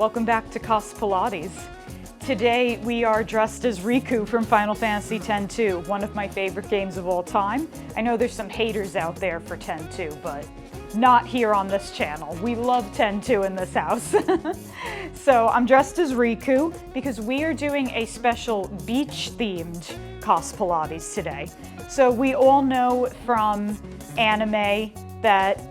Welcome back to CosPilates. Today we are dressed as Riku from Final Fantasy X-2, one of my favorite games of all time. I know there's some haters out there for X-2, but not here on this channel. We love X-2 in this house. So I'm dressed as Riku because we are doing a special beach-themed CosPilates today. So we all know from anime that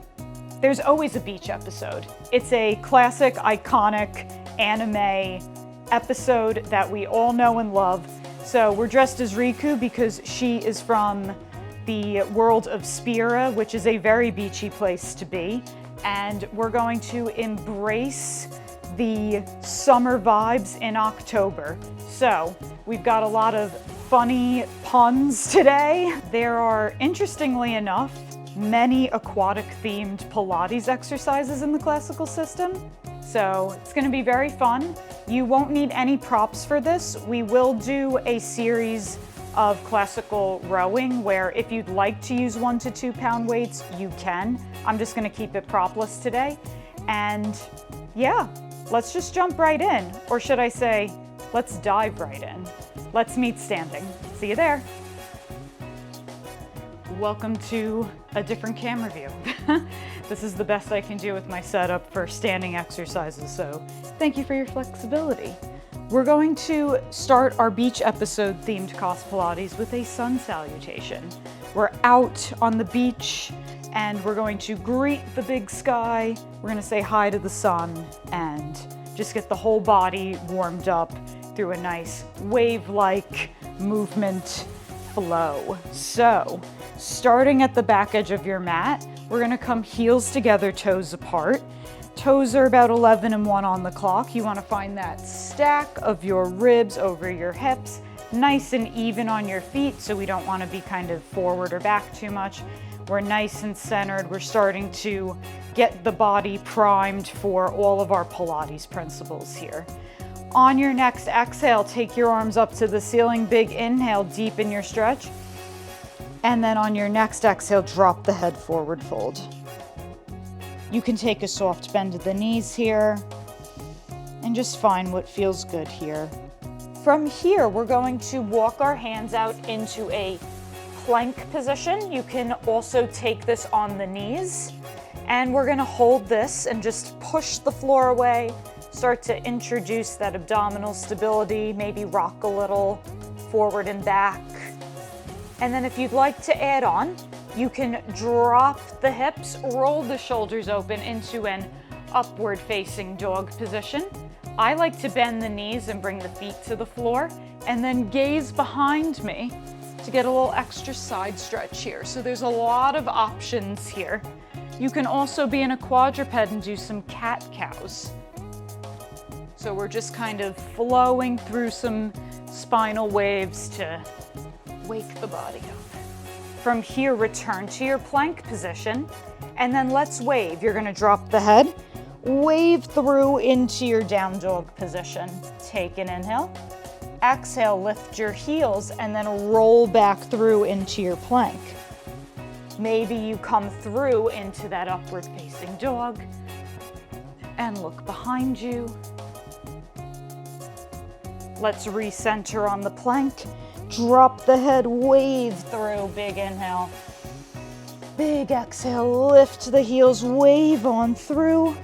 there's always a beach episode. It's a classic, iconic anime episode that we all know and love. So we're dressed as Riku because she is from the world of Spira, which is a very beachy place to be. And we're going to embrace the summer vibes in October. So we've got a lot of funny puns today. There are, interestingly enough, many aquatic themed Pilates exercises in the classical system. So it's going to be very fun. You won't need any props for this. We will do a series of classical rowing where if you'd like to use 1 to 2 pound weights, you can. I'm just going to keep it propless today. And yeah, let's just jump right in. Or should I say, let's dive right in. Let's meet standing. See you there. Welcome to a different camera view. This is the best I can do with my setup for standing exercises, so thank you for your flexibility. We're going to start our beach episode themed CosPilates with a sun salutation. We're out on the beach and we're going to greet the big sky. We're going to say hi to the sun and just get the whole body warmed up through a nice wave-like movement flow. So, starting at the back edge of your mat, we're gonna come heels together, toes apart. Toes are about 11 and 1 on the clock. You wanna find that stack of your ribs over your hips, nice and even on your feet, so we don't wanna be kind of forward or back too much. We're nice and centered. We're starting to get the body primed for all of our Pilates principles here. On your next exhale, take your arms up to the ceiling, big inhale, deepen your stretch. And then on your next exhale, drop the head forward fold. You can take a soft bend of the knees here and just find what feels good here. From here, we're going to walk our hands out into a plank position. You can also take this on the knees. And we're gonna hold this and just push the floor away. Start to introduce that abdominal stability, maybe rock a little forward and back. And then if you'd like to add on, you can drop the hips, roll the shoulders open into an upward facing dog position. I like to bend the knees and bring the feet to the floor and then gaze behind me to get a little extra side stretch here. So there's a lot of options here. You can also be in a quadruped and do some cat-cows. So we're just kind of flowing through some spinal waves to wake the body up. From here, return to your plank position, and then let's wave. You're gonna drop the head, wave through into your down dog position. Take an inhale, exhale, lift your heels, and then roll back through into your plank. Maybe you come through into that upward facing dog and look behind you. Let's recenter on the plank. Drop the head, wave through, big inhale. Big exhale, lift the heels, wave on through.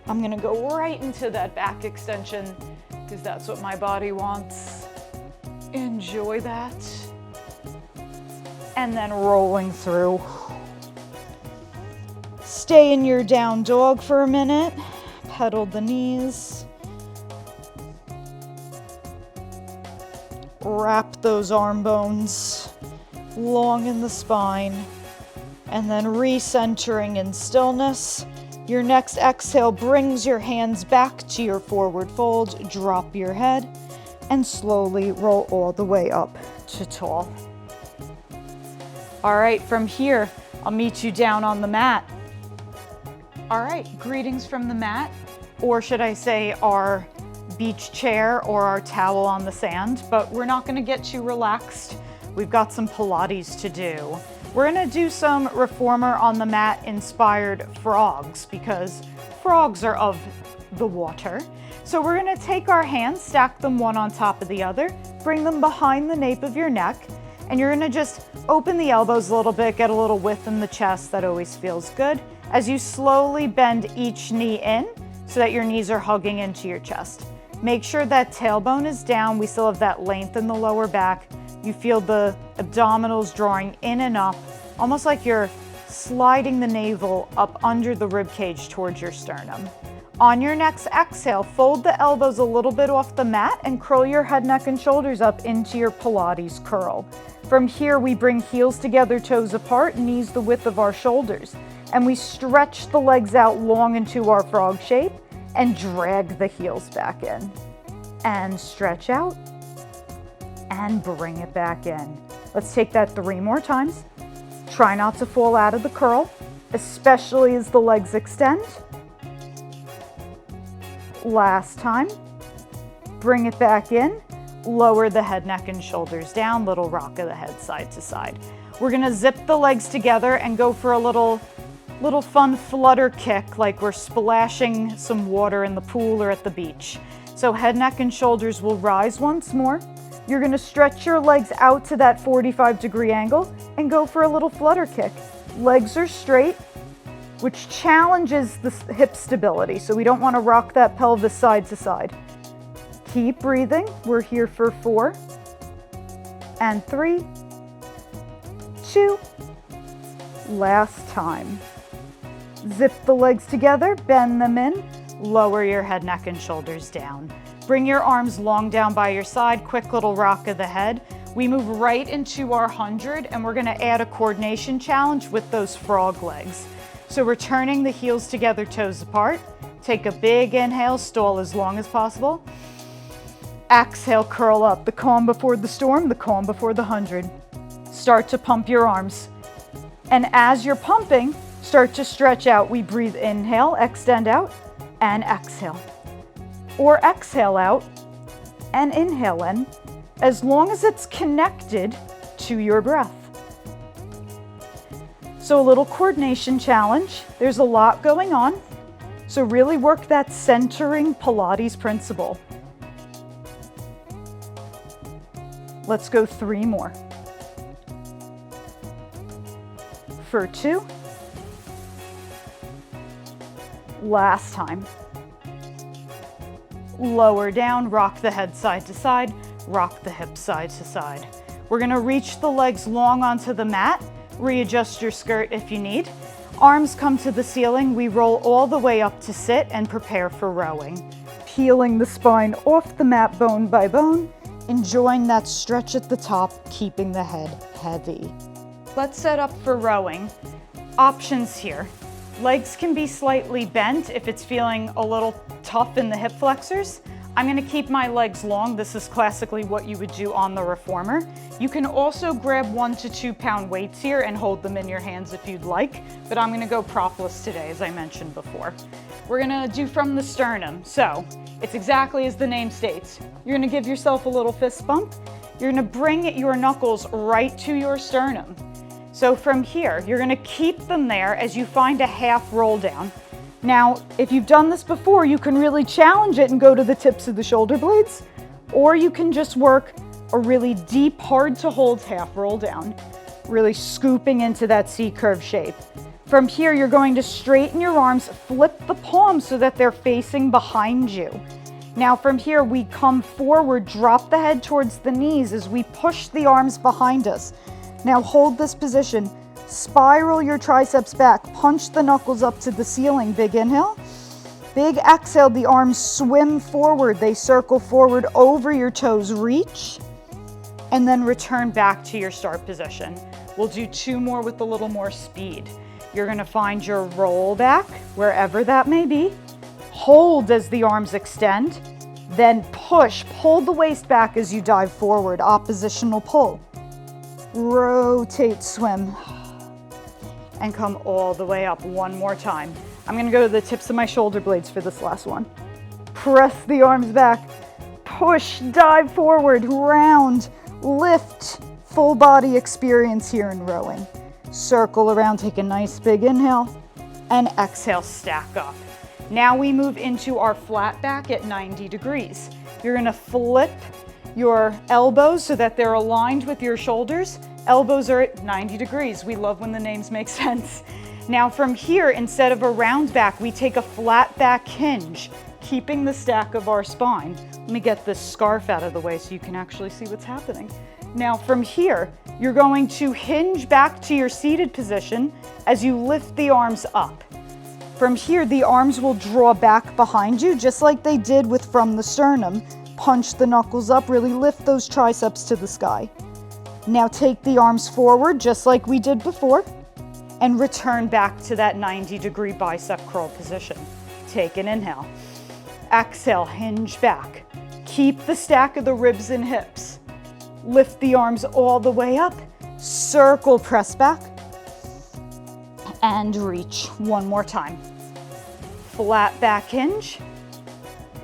I'm gonna go right into that back extension because that's what my body wants. Enjoy that. And then rolling through. Stay in your down dog for a minute. Pedal the knees. Wrap those arm bones long in the spine. And then recentering in stillness. Your next exhale brings your hands back to your forward fold. Drop your head and slowly roll all the way up to tall. All right, from here, I'll meet you down on the mat. All right, greetings from the mat, or should I say our beach chair or our towel on the sand, but we're not gonna get too relaxed. We've got some Pilates to do. We're gonna do some reformer on the mat inspired frogs because frogs are of the water. So we're gonna take our hands, stack them one on top of the other, bring them behind the nape of your neck, and you're gonna just open the elbows a little bit, get a little width in the chest. That always feels good. As you slowly bend each knee in so that your knees are hugging into your chest. Make sure that tailbone is down. We still have that length in the lower back. You feel the abdominals drawing in and up, almost like you're sliding the navel up under the rib cage towards your sternum. On your next exhale, fold the elbows a little bit off the mat and curl your head, neck, and shoulders up into your Pilates curl. From here, we bring heels together, toes apart, knees the width of our shoulders. And we stretch the legs out long into our frog shape and drag the heels back in. And stretch out and bring it back in. Let's take that 3 more times. Try not to fall out of the curl, especially as the legs extend. Last time, bring it back in, lower the head, neck, and shoulders down, little rock of the head side to side. We're gonna zip the legs together and go for a little fun flutter kick, like we're splashing some water in the pool or at the beach. So head, neck, and shoulders will rise once more. You're gonna stretch your legs out to that 45-degree angle and go for a little flutter kick. Legs are straight, which challenges the hip stability, so we don't want to rock that pelvis side to side. Keep breathing. We're here for 4 and 3, 2, last time. Zip the legs together, bend them in, lower your head, neck, and shoulders down. Bring your arms long down by your side, quick little rock of the head. We move right into our 100, and we're gonna add a coordination challenge with those frog legs. So we're turning the heels together, toes apart. Take a big inhale, stall as long as possible. Exhale, curl up. The calm before the storm, the calm before the 100. Start to pump your arms. And as you're pumping, start to stretch out. We breathe, inhale, extend out, and exhale. Or exhale out and inhale in, as long as it's connected to your breath. So a little coordination challenge. There's a lot going on. So really work that centering Pilates principle. Let's go 3 more. For 2. Last time. Lower down, rock the head side to side, rock the hips side to side. We're gonna reach the legs long onto the mat. Readjust your skirt if you need. Arms come to the ceiling. We roll all the way up to sit and prepare for rowing. Peeling the spine off the mat bone by bone, enjoying that stretch at the top, keeping the head heavy. Let's set up for rowing. Options here. Legs can be slightly bent if it's feeling a little tough in the hip flexors. I'm gonna keep my legs long. This is classically what you would do on the reformer. You can also grab 1 to 2 pound weights here and hold them in your hands if you'd like, but I'm gonna go propless today, as I mentioned before. We're gonna do from the sternum. So it's exactly as the name states. You're gonna give yourself a little fist bump. You're gonna bring your knuckles right to your sternum. So from here, you're gonna keep them there as you find a half roll down. Now, if you've done this before, you can really challenge it and go to the tips of the shoulder blades, or you can just work a really deep, hard to hold half roll down, really scooping into that C curve shape. From here, you're going to straighten your arms, flip the palms so that they're facing behind you. Now from here, we come forward, drop the head towards the knees as we push the arms behind us. Now hold this position. Spiral your triceps back, punch the knuckles up to the ceiling. Big inhale, big exhale, the arms swim forward. They circle forward over your toes, reach, and then return back to your start position. We'll do 2 more with a little more speed. You're gonna find your roll back, wherever that may be. Hold as the arms extend, then push, pull the waist back as you dive forward, oppositional pull. Rotate, swim. And come all the way up 1 more time. I'm gonna go to the tips of my shoulder blades for this last one. Press the arms back, push, dive forward, round, lift, full body experience here in rowing. Circle around, take a nice big inhale, and exhale, stack up. Now we move into our flat back at 90 degrees. You're gonna flip your elbows so that they're aligned with your shoulders. Elbows are at 90 degrees. We love when the names make sense. Now from here, instead of a round back, we take a flat back hinge, keeping the stack of our spine. Let me get this scarf out of the way so you can actually see what's happening. Now from here, you're going to hinge back to your seated position as you lift the arms up. From here, the arms will draw back behind you, just like they did with from the sternum. Punch the knuckles up, really lift those triceps to the sky. Now take the arms forward, just like we did before, and return back to that 90-degree bicep curl position. Take an inhale. Exhale, hinge back. Keep the stack of the ribs and hips. Lift the arms all the way up. Circle, press back. And reach. One more time. Flat back hinge.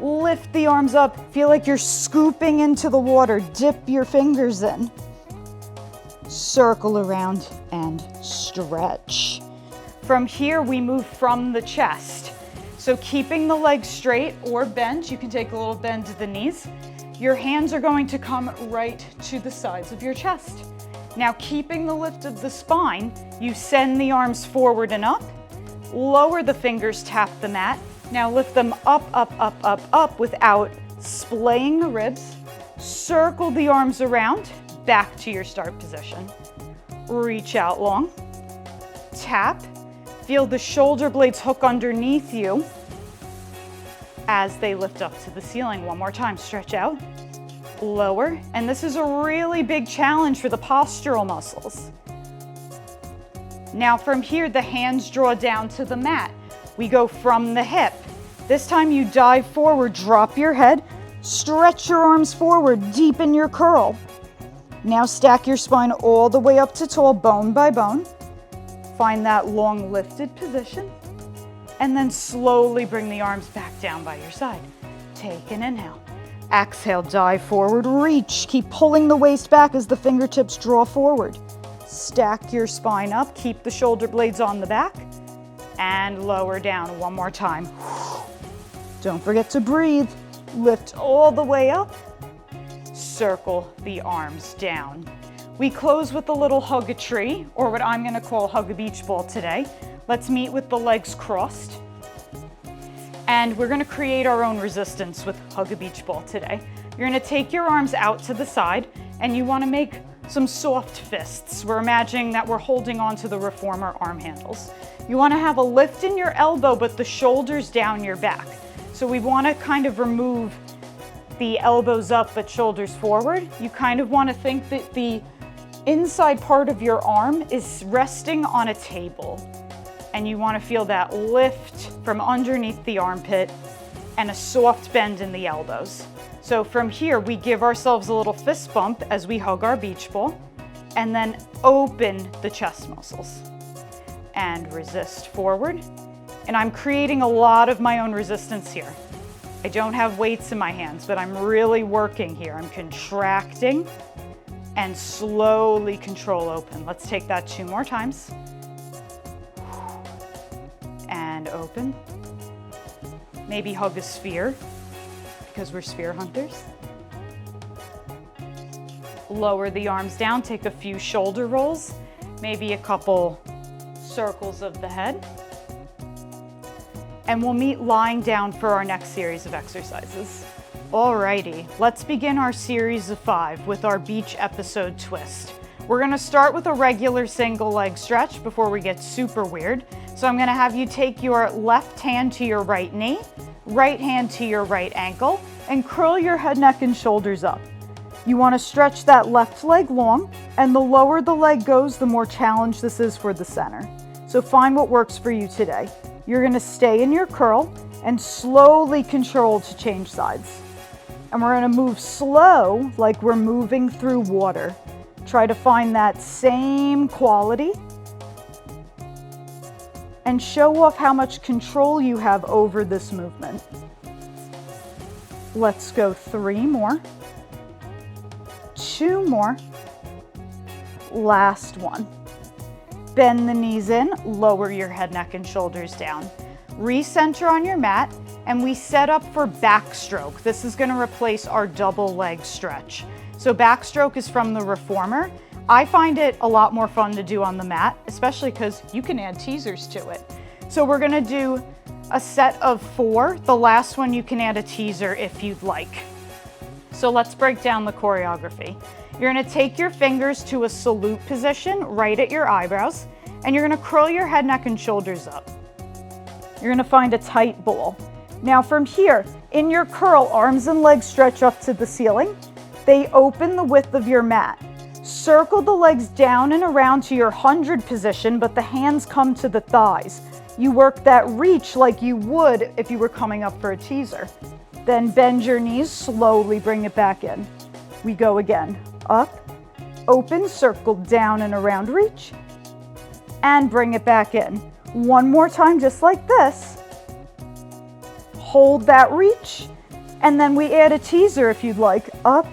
Lift the arms up. Feel like you're scooping into the water. Dip your fingers in. Circle around and stretch. From here, we move from the chest. So keeping the legs straight or bent, you can take a little bend to the knees. Your hands are going to come right to the sides of your chest. Now, keeping the lift of the spine, you send the arms forward and up. Lower the fingers, tap the mat. Now lift them up, up, up, up, up without splaying the ribs. Circle the arms around, back to your start position. Reach out long. Tap. Feel the shoulder blades hook underneath you as they lift up to the ceiling. One more time, stretch out. Lower. And this is a really big challenge for the postural muscles. Now from here, the hands draw down to the mat. We go from the hip. This time you dive forward, drop your head, stretch your arms forward, deepen your curl. Now stack your spine all the way up to tall, bone by bone. Find that long lifted position. And then slowly bring the arms back down by your side. Take an inhale. Exhale, dive forward, reach. Keep pulling the waist back as the fingertips draw forward. Stack your spine up, keep the shoulder blades on the back. And lower down one more time. Don't forget to breathe. Lift all the way up. Circle the arms down. We close with a little hug a tree, or what I'm gonna call hug a beach ball today. Let's meet with the legs crossed. And we're gonna create our own resistance with hug a beach ball today. You're gonna take your arms out to the side, and you wanna make some soft fists. We're imagining that we're holding on to the reformer arm handles. You want to have a lift in your elbow, but the shoulders down your back. So we want to kind of remove the elbows up, but shoulders forward. You kind of want to think that the inside part of your arm is resting on a table. And you want to feel that lift from underneath the armpit and a soft bend in the elbows. So from here, we give ourselves a little fist bump as we hug our beach ball, and then open the chest muscles. And resist forward. And I'm creating a lot of my own resistance here. I don't have weights in my hands, but I'm really working here. I'm contracting and slowly control open. Let's take that 2 more times. And open. Maybe hug a sphere, because we're sphere hunters. Lower the arms down, take a few shoulder rolls, maybe a couple circles of the head. And we'll meet lying down for our next series of exercises. Alrighty, let's begin our series of 5 with our beach episode twist. We're gonna start with a regular single leg stretch before we get super weird. So I'm gonna have you take your left hand to your right knee, right hand to your right ankle, and curl your head, neck, and shoulders up. You wanna stretch that left leg long, and the lower the leg goes, the more challenge this is for the center. So find what works for you today. You're gonna stay in your curl and slowly control to change sides. And we're gonna move slow, like we're moving through water. Try to find that same quality and show off how much control you have over this movement. Let's go 3 more, 2 more, last one. Bend the knees in, lower your head, neck, and shoulders down. Recenter on your mat, and we set up for backstroke. This is gonna replace our double leg stretch. So backstroke is from the reformer. I find it a lot more fun to do on the mat, especially because you can add teasers to it. So we're gonna do a set of 4. The last one you can add a teaser if you'd like. So let's break down the choreography. You're gonna take your fingers to a salute position right at your eyebrows, and you're gonna curl your head, neck, and shoulders up. You're gonna find a tight ball. Now from here, in your curl, arms and legs stretch up to the ceiling. They open the width of your mat. Circle the legs down and around to your 100 position, but the hands come to the thighs. You work that reach like you would if you were coming up for a teaser. Then bend your knees, slowly bring it back in. We go again. Up, open, circle down and around, reach, and bring it back in. One more time, just like this. Hold that reach, and then we add a teaser if you'd like. Up,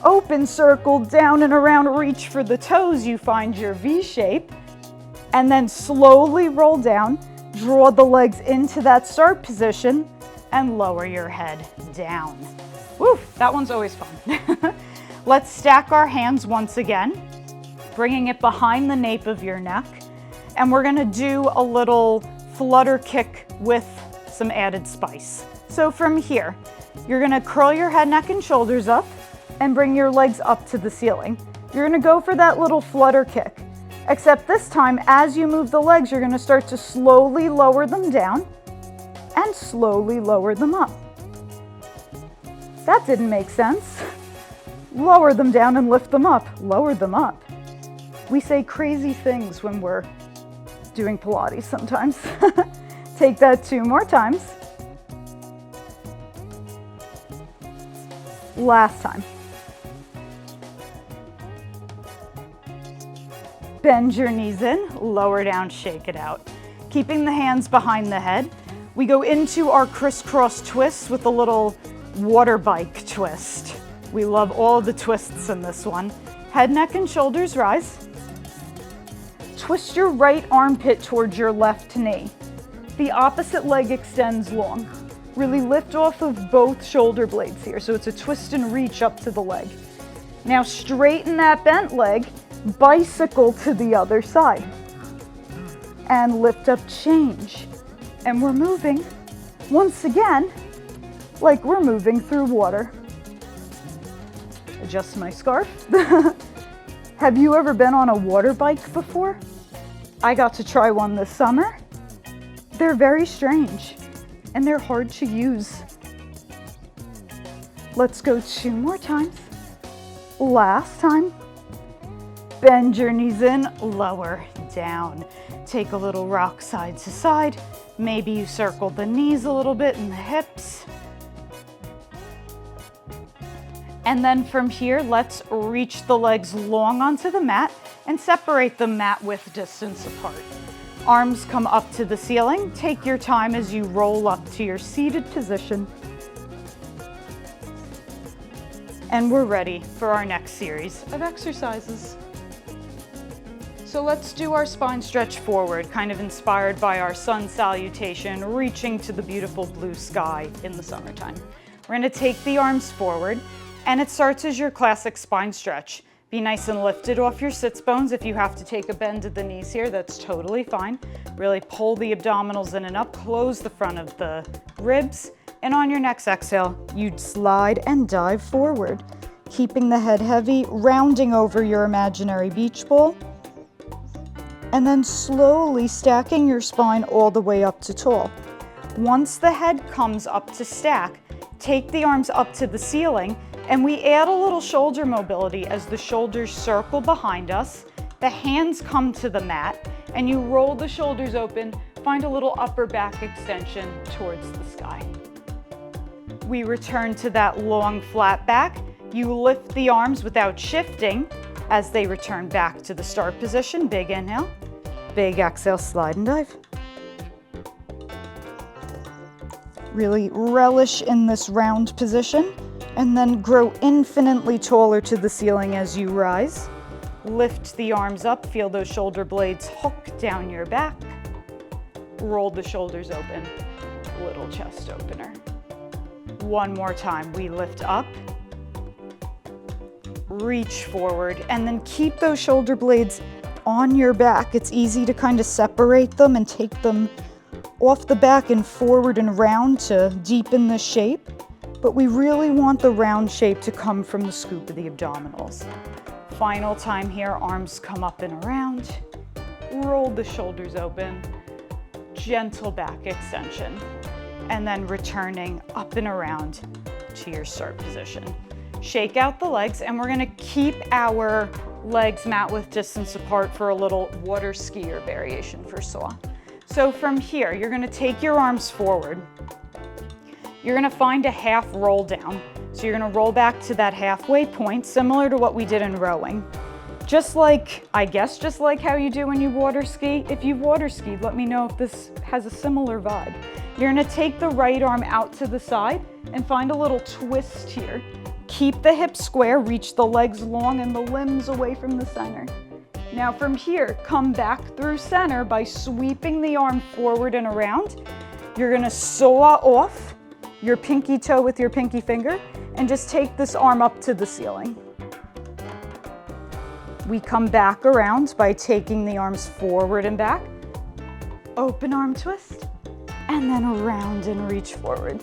open, circle down and around, reach for the toes. You find your V shape, and then slowly roll down. Draw the legs into that start position and lower your head down. Woo, that one's always fun. Let's stack our hands once again, bringing it behind the nape of your neck. And we're gonna do a little flutter kick with some added spice. So from here, you're gonna curl your head, neck, and shoulders up and bring your legs up to the ceiling. You're gonna go for that little flutter kick. Except this time, as you move the legs, you're gonna start to slowly lower them down and slowly lower them up. That didn't make sense. Lower them down and lift them up. Lower them up. We say crazy things when we're doing Pilates sometimes. Take that 2 more times. Last time. Bend your knees in, lower down, shake it out. Keeping the hands behind the head, we go into our crisscross twists with a little water bike twist. We love all the twists in this one. Head, neck, and shoulders rise. Twist your right armpit towards your left knee. The opposite leg extends long. Really lift off of both shoulder blades here, so it's a twist and reach up to the leg. Now straighten that bent leg, bicycle to the other side, and lift up, change. And we're moving, once again, like we're moving through water. Adjust my scarf. Have you ever been on a water bike before? I got to try one this summer. They're very strange, and they're hard to use. Let's go 2 more times. Last time. Bend your knees in, lower down. Take a little rock side to side. Maybe you circle the knees a little bit and the hips. And then from here, let's reach the legs long onto the mat and separate the mat width distance apart. Arms come up to the ceiling. Take your time as you roll up to your seated position. And we're ready for our next series of exercises. So let's do our spine stretch forward, kind of inspired by our sun salutation, reaching to the beautiful blue sky in the summertime. We're gonna take the arms forward, and it starts as your classic spine stretch. Be nice and lifted off your sits bones. If you have to take a bend at the knees here, that's totally fine. Really pull the abdominals in and up, close the front of the ribs, and on your next exhale, you'd slide and dive forward, keeping the head heavy, rounding over your imaginary beach ball, and then slowly stacking your spine all the way up to tall. Once the head comes up to stack, take the arms up to the ceiling, and we add a little shoulder mobility as the shoulders circle behind us, the hands come to the mat, and you roll the shoulders open, find a little upper back extension towards the sky. We return to that long flat back. You lift the arms without shifting as they return back to the start position. Big inhale, big exhale, slide and dive. Really relish in this round position, and then grow infinitely taller to the ceiling as you rise. Lift the arms up, feel those shoulder blades hook down your back. Roll the shoulders open. little chest opener. One more time, we lift up, reach forward, and then keep those shoulder blades on your back. It's easy to kind of separate them and take them off the back and forward and round to deepen the shape. But we really want the round shape to come from the scoop of the abdominals. Final time here, arms come up and around, roll the shoulders open, gentle back extension, and then returning up and around to your start position. Shake out the legs, and we're gonna keep our legs mat width distance apart for a little water skier variation for Swan. So from here, you're gonna take your arms forward. You're gonna find a half roll down. So you're gonna roll back to that halfway point, similar to what we did in rowing. Just like, I guess, just like how you do when you water ski. If you've water skied, let me know if this has a similar vibe. You're gonna take the right arm out to the side and find a little twist here. Keep the hips square, reach the legs long and the limbs away from the center. Now from here, come back through center by sweeping the arm forward and around. You're gonna saw off your pinky toe with your pinky finger and just take this arm up to the ceiling. We come back around by taking the arms forward and back, open arm twist, and then around and reach forward.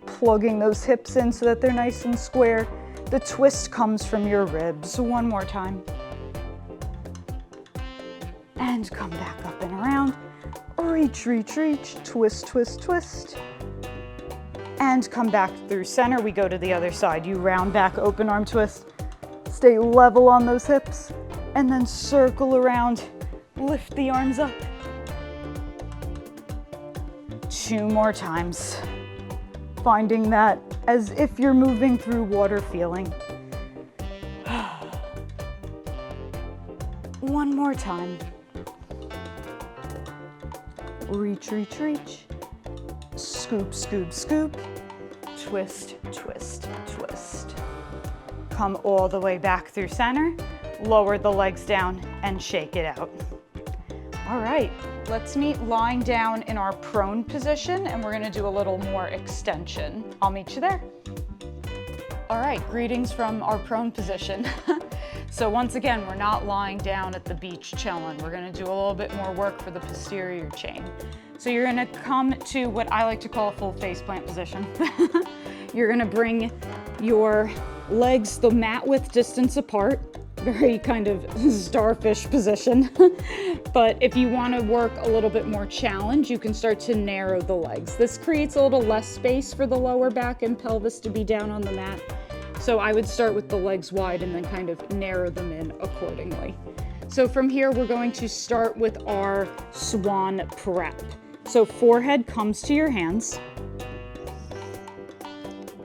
Plugging those hips in so that they're nice and square. The twist comes from your ribs. One more time. And come back up and around. Reach, reach, reach, twist, twist, twist. And come back through center. We go to the other side. You round back, open arm twist. Stay level on those hips. And then circle around. Lift the arms up. 2 more times. Finding that as if you're moving through water feeling. 1 more time. Reach, reach, reach. Scoop, scoop, scoop. Twist, twist, twist. Come all the way back through center. Lower the legs down and shake it out. All right, let's meet lying down in our prone position, and we're gonna do a little more extension. I'll meet you there. All right, greetings from our prone position. So once again, we're not lying down at the beach chilling. We're gonna do a little bit more work for the posterior chain. So you're gonna come to what I like to call a full face plant position. You're gonna bring your legs the mat width distance apart, very kind of starfish position. But if you wanna work a little bit more challenge, you can start to narrow the legs. This creates a little less space for the lower back and pelvis to be down on the mat. So I would start with the legs wide and then kind of narrow them in accordingly. So from here, we're going to start with our swan prep. So forehead comes to your hands.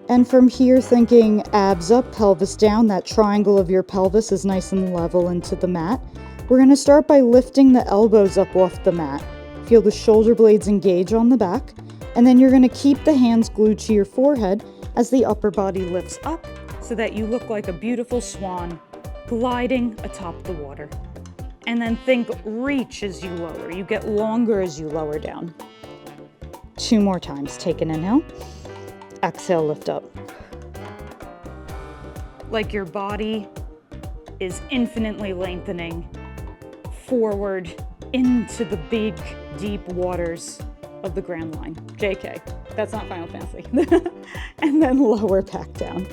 And from here, thinking abs up, pelvis down, that triangle of your pelvis is nice and level into the mat. We're gonna start by lifting the elbows up off the mat. Feel the shoulder blades engage on the back. And then you're gonna keep the hands glued to your forehead as the upper body lifts up so that you look like a beautiful swan gliding atop the water. And then think reach as you lower. You get longer as you lower down. 2 more times. Take an inhale. Exhale, lift up. Like your body is infinitely lengthening forward into the big, deep waters of the Grand Line. JK, that's not Final Fantasy. And then lower back down.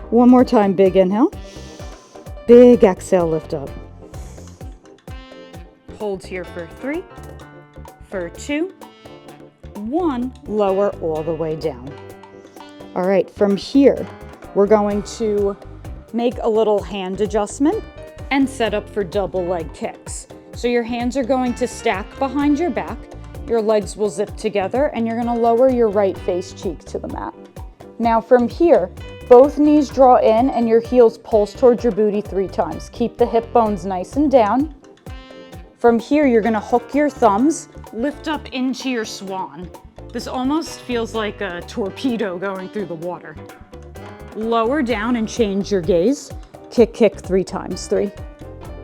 1 more time, big inhale. Big exhale, lift up. Hold here for 3, for 2, 1, lower all the way down. All right, from here, we're going to make a little hand adjustment and set up for double leg kicks. So your hands are going to stack behind your back, your legs will zip together, and you're gonna lower your right face cheek to the mat. Now from here, both knees draw in and your heels pulse towards your booty 3 times. Keep the hip bones nice and down. From here, you're gonna hook your thumbs, lift up into your swan. This almost feels like a torpedo going through the water. Lower down and change your gaze. Kick, kick 3 times. 3,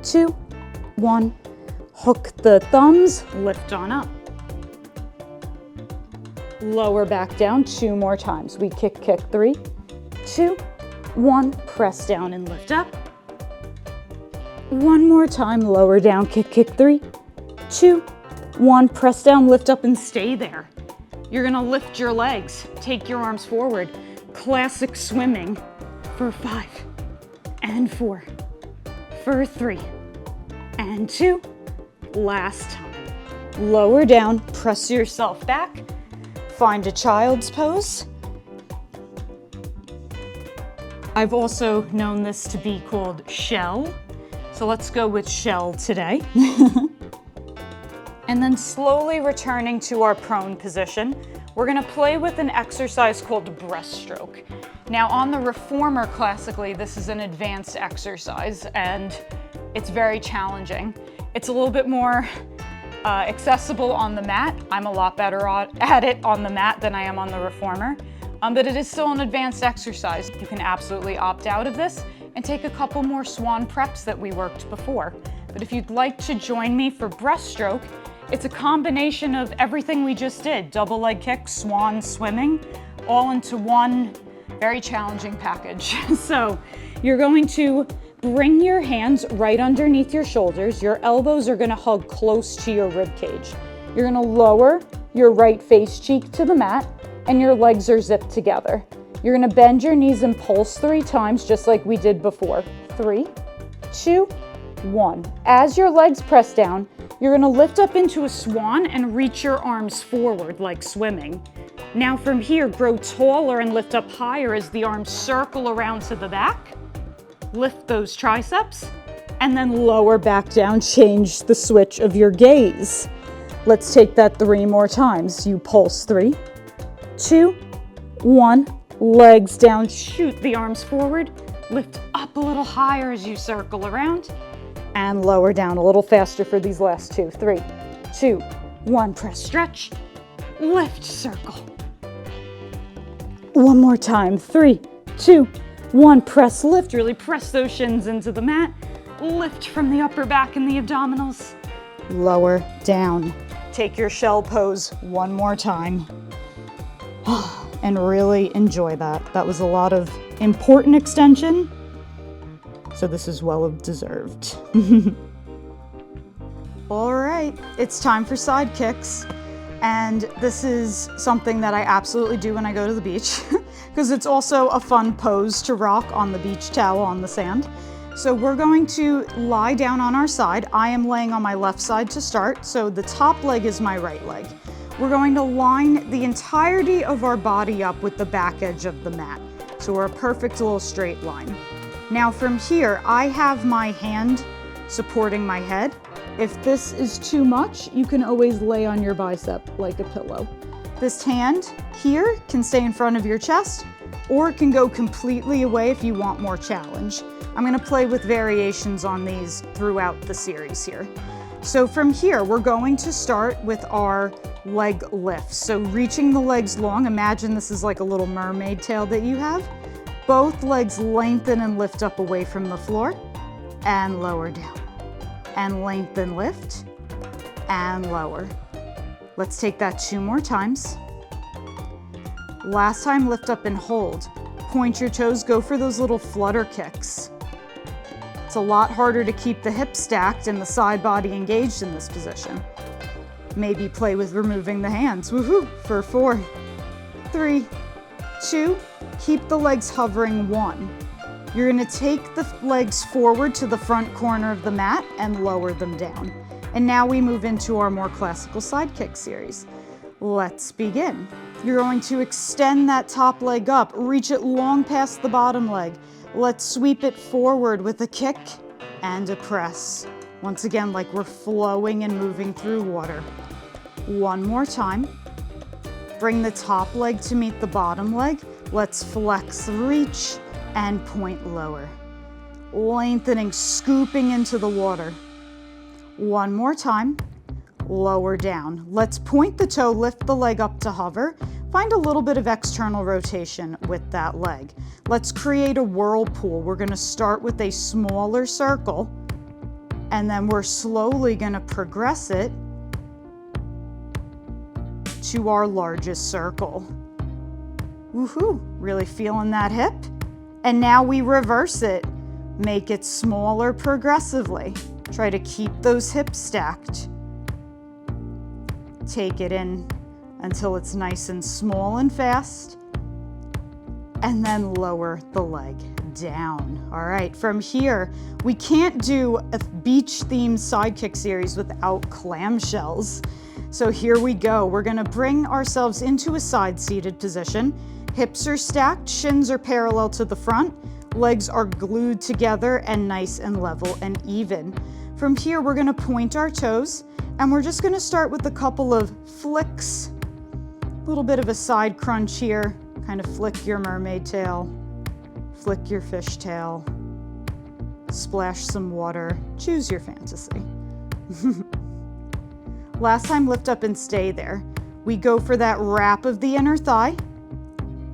2, 1. Hook the thumbs, lift on up. Lower back down 2 more times. We kick, 3, 2, 1, press down and lift up. 1 more time, lower down, kick, 3, 2, 1, press down, lift up and stay there. You're gonna lift your legs, take your arms forward. Classic swimming for 5 and 4, for 3 and 2. Last time. Lower down, press yourself back, find a child's pose. I've also known this to be called shell. So let's go with shell today. And then slowly returning to our prone position, we're gonna play with an exercise called breaststroke. Now on the reformer, classically, this is an advanced exercise and it's very challenging. It's a little bit more accessible on the mat. I'm a lot better at it on the mat than I am on the reformer, but it is still an advanced exercise. You can absolutely opt out of this and take a couple more Swan preps that we worked before. But if you'd like to join me for breaststroke, it's a combination of everything we just did, double leg kick, Swan, swimming, all into one very challenging package. So you're going to bring your hands right underneath your shoulders. Your elbows are gonna hug close to your rib cage. You're gonna lower your right face cheek to the mat and your legs are zipped together. You're gonna bend your knees and pulse 3 times, just like we did before. 3, 2, 1. As your legs press down, you're gonna lift up into a swan and reach your arms forward like swimming. Now from here, grow taller and lift up higher as the arms circle around to the back. Lift those triceps and then lower back down, change the switch of your gaze. Let's take that 3 more times. You pulse 3, 2, 1, legs down, shoot the arms forward, lift up a little higher as you circle around and lower down a little faster for these last 2. 3, 2, 1, press, stretch, lift, circle. 1 more time. 3, 2, 1, press, lift, really press those shins into the mat. Lift from the upper back and the abdominals. Lower down. Take your shell pose 1 more time. And really enjoy that. That was a lot of important extension. So this is well deserved. All right, it's time for side kicks. And this is something that I absolutely do when I go to the beach because it's also a fun pose to rock on the beach towel on the sand. So we're going to lie down on our side. I am laying on my left side to start, so the top leg is my right leg. We're going to line the entirety of our body up with the back edge of the mat. So we're a perfect little straight line. Now from here, I have my hand supporting my head. If this is too much, you can always lay on your bicep like a pillow. This hand here can stay in front of your chest, or it can go completely away if you want more challenge. I'm gonna play with variations on these throughout the series here. So from here, we're going to start with our leg lifts. So reaching the legs long, imagine this is like a little mermaid tail that you have. Both legs lengthen and lift up away from the floor and lower down. And lengthen, lift, and lower. Let's take that 2 more times. Last time, lift up and hold. Point your toes, go for those little flutter kicks. It's a lot harder to keep the hips stacked and the side body engaged in this position. Maybe play with removing the hands, woohoo, for 4, 3, 2, keep the legs hovering, 1. You're gonna take the legs forward to the front corner of the mat and lower them down. And now we move into our more classical side kick series. Let's begin. You're going to extend that top leg up, reach it long past the bottom leg. Let's sweep it forward with a kick and a press. Once again, like we're flowing and moving through water. 1 more time. Bring the top leg to meet the bottom leg. Let's flex, reach, and point lower. Lengthening, scooping into the water. 1 more time. Lower down. Let's point the toe, lift the leg up to hover. Find a little bit of external rotation with that leg. Let's create a whirlpool. We're gonna start with a smaller circle And then we're slowly gonna progress it to our largest circle. Woohoo, really feeling that hip? And now we reverse it. Make it smaller progressively. Try to keep those hips stacked. Take it in until it's nice and small and fast. And then lower the leg down. All right, from here, we can't do a beach-themed sidekick series without clamshells. So here we go. We're gonna bring ourselves into a side-seated position. Hips are stacked, shins are parallel to the front, legs are glued together and nice and level and even. From here, we're gonna point our toes, and we're just gonna start with a couple of flicks, a little bit of a side crunch here, kind of flick your mermaid tail, flick your fish tail, splash some water, choose your fantasy. Last time, lift up and stay there. We go for that wrap of the inner thigh,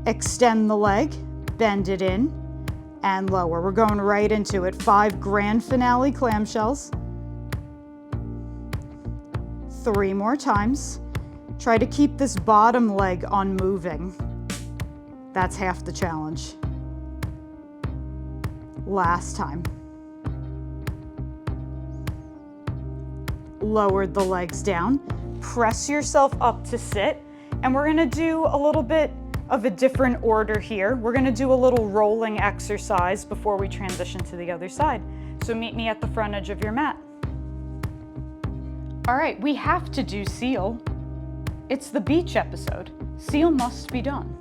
extend the leg, bend it in, and lower. We're going right into it. 5 grand finale clamshells. 3 more times. Try to keep this bottom leg unmoving. That's half the challenge. Last time. Lower the legs down. Press yourself up to sit. And we're gonna do a little bit of a different order here. We're gonna do a little rolling exercise before we transition to the other side. So meet me at the front edge of your mat. All right, we have to do seal. It's the beach episode. Seal must be done.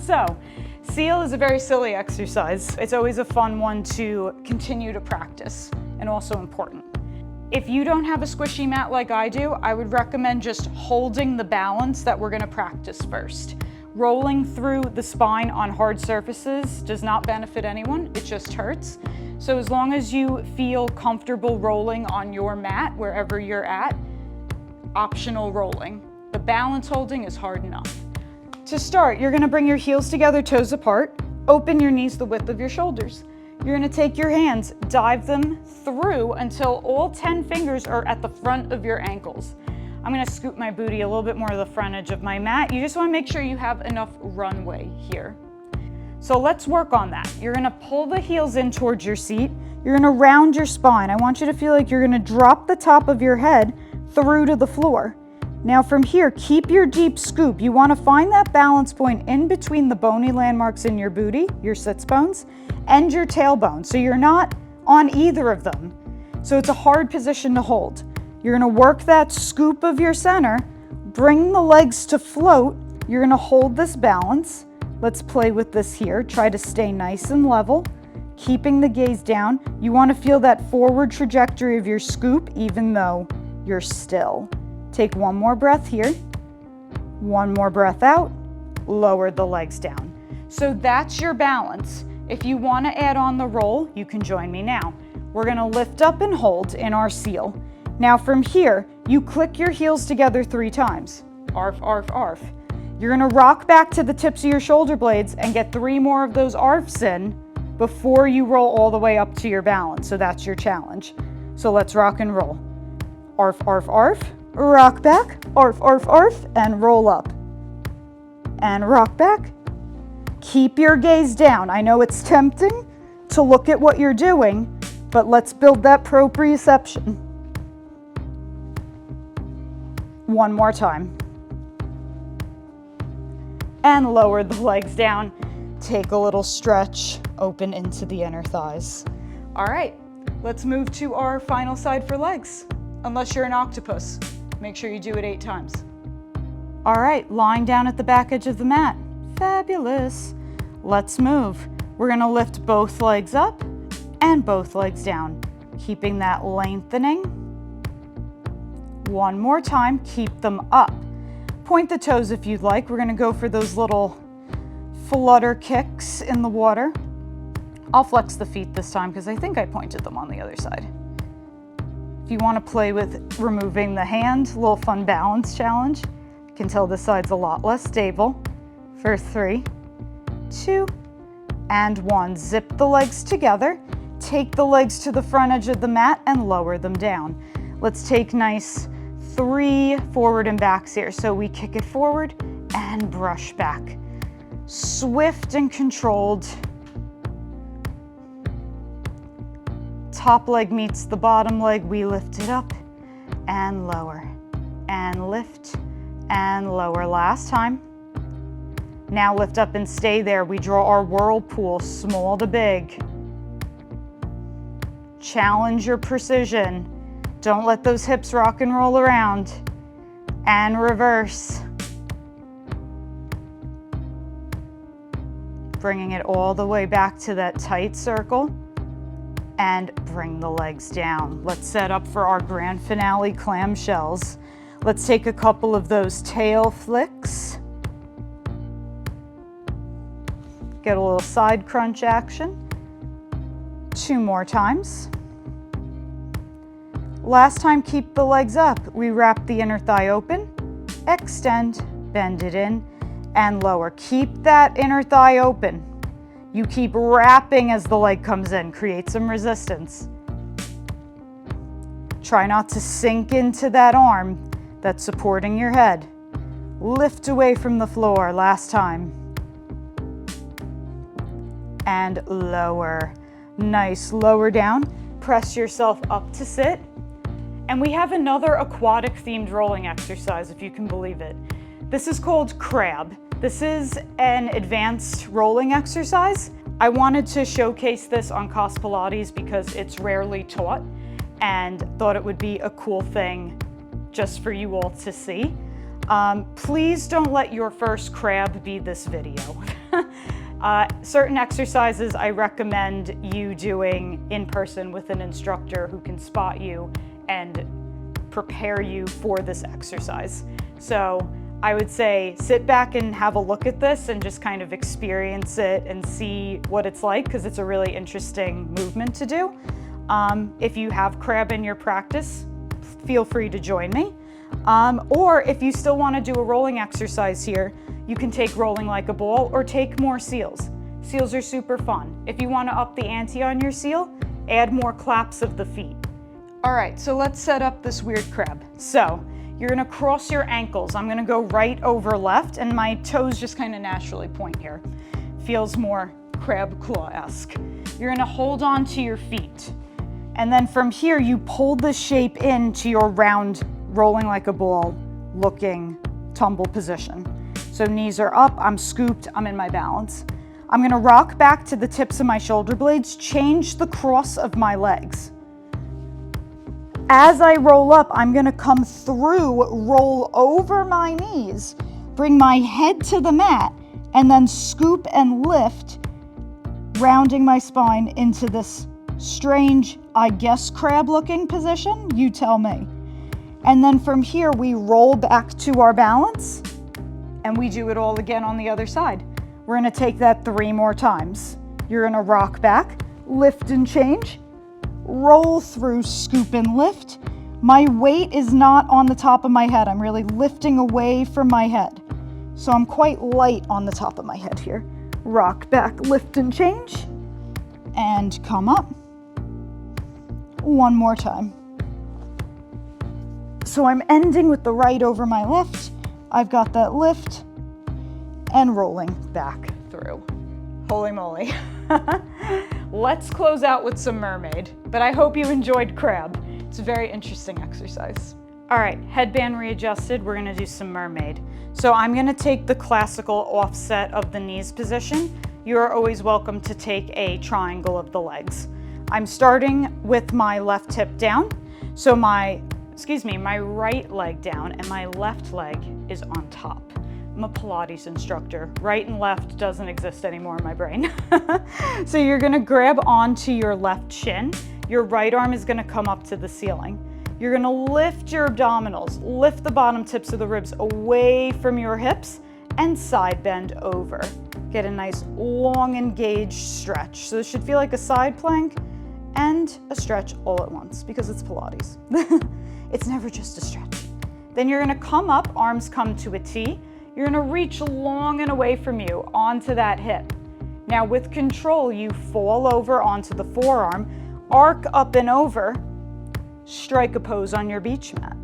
So, seal is a very silly exercise. It's always a fun one to continue to practice and also important. If you don't have a squishy mat like I do, I would recommend just holding the balance that we're gonna practice first. Rolling through the spine on hard surfaces does not benefit anyone, it just hurts. So as long as you feel comfortable rolling on your mat, wherever you're at, optional rolling. The balance holding is hard enough. To start, you're gonna bring your heels together, toes apart, open your knees the width of your shoulders. You're gonna take your hands, dive them through until all 10 fingers are at the front of your ankles. I'm gonna scoot my booty a little bit more to the front edge of my mat. You just wanna make sure you have enough runway here. So let's work on that. You're gonna pull the heels in towards your seat. You're gonna round your spine. I want you to feel like you're gonna drop the top of your head through to the floor. Now from here, keep your deep scoop. You wanna find that balance point in between the bony landmarks in your booty, your sits bones, and your tailbone. So you're not on either of them. So it's a hard position to hold. You're gonna work that scoop of your center, bring the legs to float. You're gonna hold this balance. Let's play with this here. Try to stay nice and level, keeping the gaze down. You wanna feel that forward trajectory of your scoop even though you're still. Take one more breath here, one more breath out, lower the legs down. So that's your balance. If you wanna add on the roll, you can join me now. We're gonna lift up and hold in our seal. Now from here, you click your heels together 3 times. Arf, arf, arf. You're gonna rock back to the tips of your shoulder blades and get 3 more of those arfs in before you roll all the way up to your balance. So that's your challenge. So let's rock and roll. Arf, arf, arf. Rock back, arf, arf, arf, and roll up. And rock back. Keep your gaze down. I know it's tempting to look at what you're doing, but let's build that proprioception. One more time. And lower the legs down. Take a little stretch, open into the inner thighs. All right, let's move to our final side for legs. Unless you're an octopus, make sure you do it 8 times. All right, lying down at the back edge of the mat. Fabulous. Let's move. We're gonna lift both legs up and both legs down, keeping that lengthening. One more time, keep them up. Point the toes if you'd like. We're gonna go for those little flutter kicks in the water. I'll flex the feet this time because I think I pointed them on the other side. If you wanna play with removing the hand, a little fun balance challenge. You can tell this side's a lot less stable. For 3, 2, and 1. Zip the legs together. take the legs to the front edge of the mat and lower them down. Let's take nice 3 forward and backs here. So we kick it forward and brush back. Swift and controlled. Top leg meets the bottom leg. We lift it up and lower and lift and lower. Last time. Now lift up and stay there. We draw our whirlpool, small to big. Challenge your precision. Don't let those hips rock and roll around. And reverse. Bringing it all the way back to that tight circle. And bring the legs down. Let's set up for our grand finale clamshells. Let's take a couple of those tail flicks. Get a little side crunch action. 2 more times. Last time, keep the legs up. We wrap the inner thigh open, extend, bend it in, and lower. Keep that inner thigh open. You keep wrapping as the leg comes in. Create some resistance. Try not to sink into that arm that's supporting your head. Lift away from the floor. Last time. And lower. Nice. Lower down. Press yourself up to sit. And we have another aquatic themed rolling exercise, if you can believe it. This is called crab. This is an advanced rolling exercise. I wanted to showcase this on CosPilates because it's rarely taught and thought it would be a cool thing just for you all to see. Please don't let your first crab be this video. Certain exercises I recommend you doing in person with an instructor who can spot you and prepare you for this exercise. So I would say sit back and have a look at this and just kind of experience it and see what it's like, because it's a really interesting movement to do. If you have crab in your practice, feel free to join me. Or if you still want to do a rolling exercise here, you can take rolling like a ball or take more seals. Seals are super fun. If you want to up the ante on your seal, add more claps of the feet. All right, so let's set up this weird crab. So you're gonna cross your ankles. I'm gonna go right over left, and my toes just kind of naturally point here. Feels more crab claw-esque. You're gonna hold on to your feet. And then from here, you pull the shape into your round, rolling like a ball, looking tumble position. So knees are up, I'm scooped, I'm in my balance. I'm gonna rock back to the tips of my shoulder blades, change the cross of my legs. As I roll up, I'm gonna come through, roll over my knees, bring my head to the mat, and then scoop and lift, rounding my spine into this strange, I guess, crab-looking position. You tell me. And then from here, we roll back to our balance, and we do it all again on the other side. We're gonna take that 3 more times. You're gonna rock back, lift and change, roll through, scoop and lift. My weight is not on the top of my head. I'm really lifting away from my head. So I'm quite light on the top of my head here. Rock back, lift and change, and come up. 1 more time. So I'm ending with the right over my left. I've got that lift and rolling back through. Holy moly. Let's close out with some mermaid, but I hope you enjoyed crab. It's a very interesting exercise. All right, headband readjusted, we're gonna do some mermaid. So I'm gonna take the classical offset of the knees position. You're always welcome to take a triangle of the legs. I'm starting with my left hip down. So my right leg down and my left leg is on top. I'm a Pilates instructor. Right and left doesn't exist anymore in my brain. So you're gonna grab onto your left shin. Your right arm is gonna come up to the ceiling. You're gonna lift your abdominals, lift the bottom tips of the ribs away from your hips and side bend over. Get a nice long engaged stretch. So this should feel like a side plank and a stretch all at once because it's Pilates. It's never just a stretch. Then you're gonna come up, arms come to a T. You're gonna reach long and away from you onto that hip. Now with control, you fall over onto the forearm, arc up and over, strike a pose on your beach mat.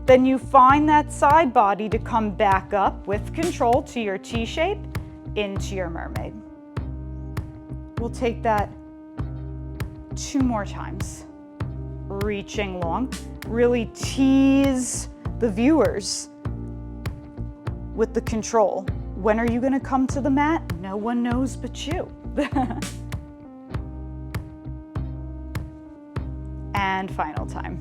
Then you find that side body to come back up with control to your T shape into your mermaid. We'll take that 2 more times. Reaching long, really tease the viewers with the control. When are you going to come to the mat? No one knows but you. And final time.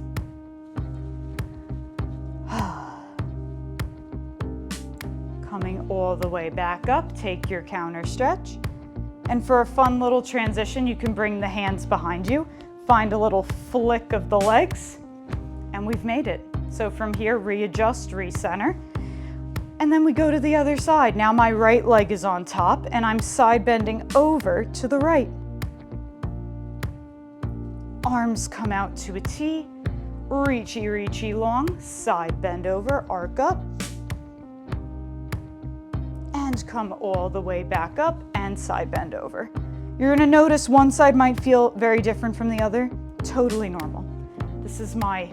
Coming all the way back up, take your counter stretch. And for a fun little transition, you can bring the hands behind you, find a little flick of the legs, and we've made it. So from here, readjust, recenter. And then we go to the other side. Now my right leg is on top and I'm side bending over to the right. Arms come out to a T, reachy, reachy long, side bend over, arc up, and come all the way back up and side bend over. You're gonna notice one side might feel very different from the other. Totally normal. This is my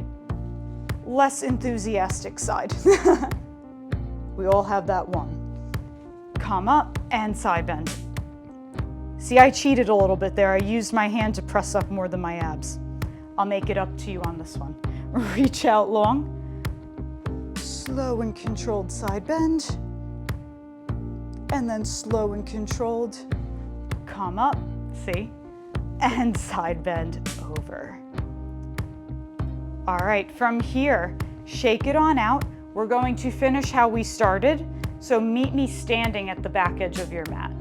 less enthusiastic side. We all have that one. Come up and side bend. See, I cheated a little bit there. I used my hand to press up more than my abs. I'll make it up to you on this one. Reach out long. Slow and controlled side bend. And then slow and controlled, come up, see? And side bend over. All right, from here, shake it on out. We're going to finish how we started, so meet me standing at the back edge of your mat.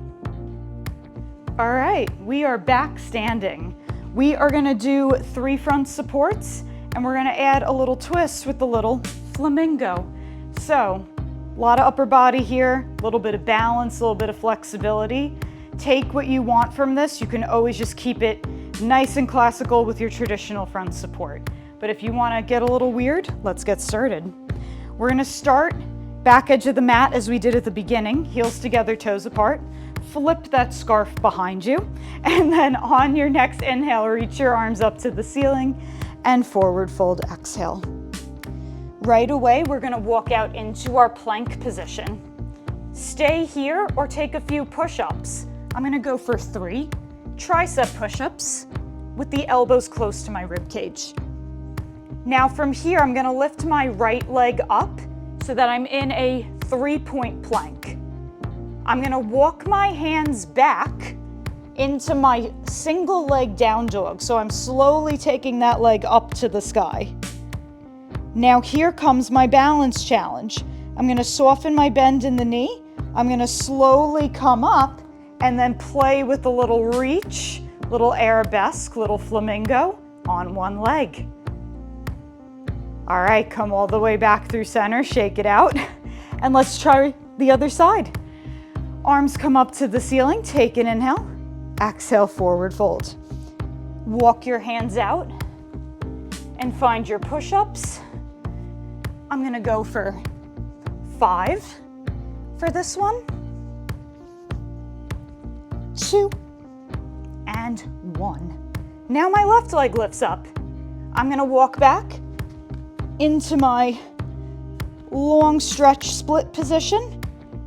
All right, we are back standing. We are gonna do 3 front supports, and we're gonna add a little twist with the little flamingo. So, a lot of upper body here, a little bit of balance, a little bit of flexibility. Take what you want from this. You can always just keep it nice and classical with your traditional front support. But if you wanna get a little weird, let's get started. We're gonna start back edge of the mat as we did at the beginning, heels together, toes apart. Flip that scarf behind you. And then on your next inhale, reach your arms up to the ceiling and forward fold, exhale. Right away, we're gonna walk out into our plank position. Stay here or take a few push-ups. I'm gonna go for 3 tricep push-ups with the elbows close to my rib cage. Now from here, I'm gonna lift my right leg up so that I'm in a 3-point plank. I'm gonna walk my hands back into my single leg down dog. So I'm slowly taking that leg up to the sky. Now here comes my balance challenge. I'm gonna soften my bend in the knee. I'm gonna slowly come up and then play with a little reach, little arabesque, little flamingo on one leg. All right, come all the way back through center, shake it out, and let's try the other side. Arms come up to the ceiling, take an inhale, exhale, forward fold. Walk your hands out and find your push-ups. I'm gonna go for 5 for this one, 2, and 1. Now my left leg lifts up. I'm gonna walk back into my long stretch split position,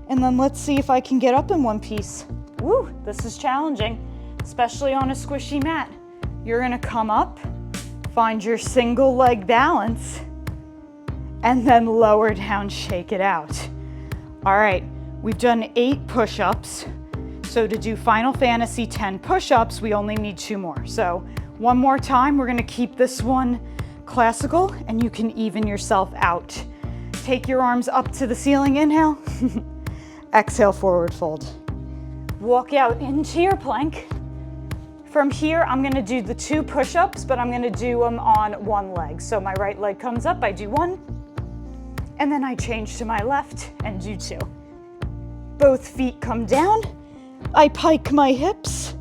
and then let's see if I can get up in one piece. Woo, this is challenging, especially on a squishy mat. You're gonna come up, find your single leg balance, and then lower down, shake it out. All right, we've done 8 push-ups. So to do Final Fantasy 10 push-ups, we only need 2 more. So one more time, we're gonna keep this one classical, and you can even yourself out. Take your arms up to the ceiling, inhale. Exhale, forward fold. Walk out into your plank. From here, I'm gonna do the 2 push-ups, but I'm gonna do them on one leg. So my right leg comes up, I do 1, and then I change to my left and do 2. Both feet come down. I pike my hips.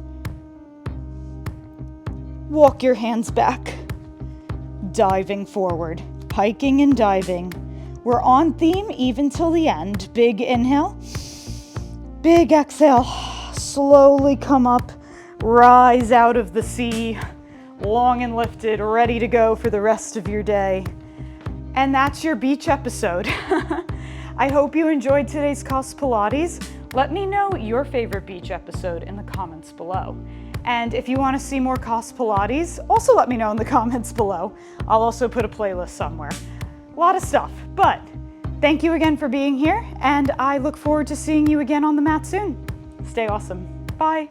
Walk your hands back. Diving forward, piking and diving. We're on theme even till the end. Big inhale, big exhale. slowly come up, rise out of the sea, long and lifted, ready to go for the rest of your day. And that's your beach episode. I hope you enjoyed today's CosPilates. Let me know your favorite beach episode in the comments below. And if you want to see more CosPilates, also let me know in the comments below. I'll also put a playlist somewhere. A lot of stuff, but thank you again for being here, and I look forward to seeing you again on the mat soon. Stay awesome. Bye.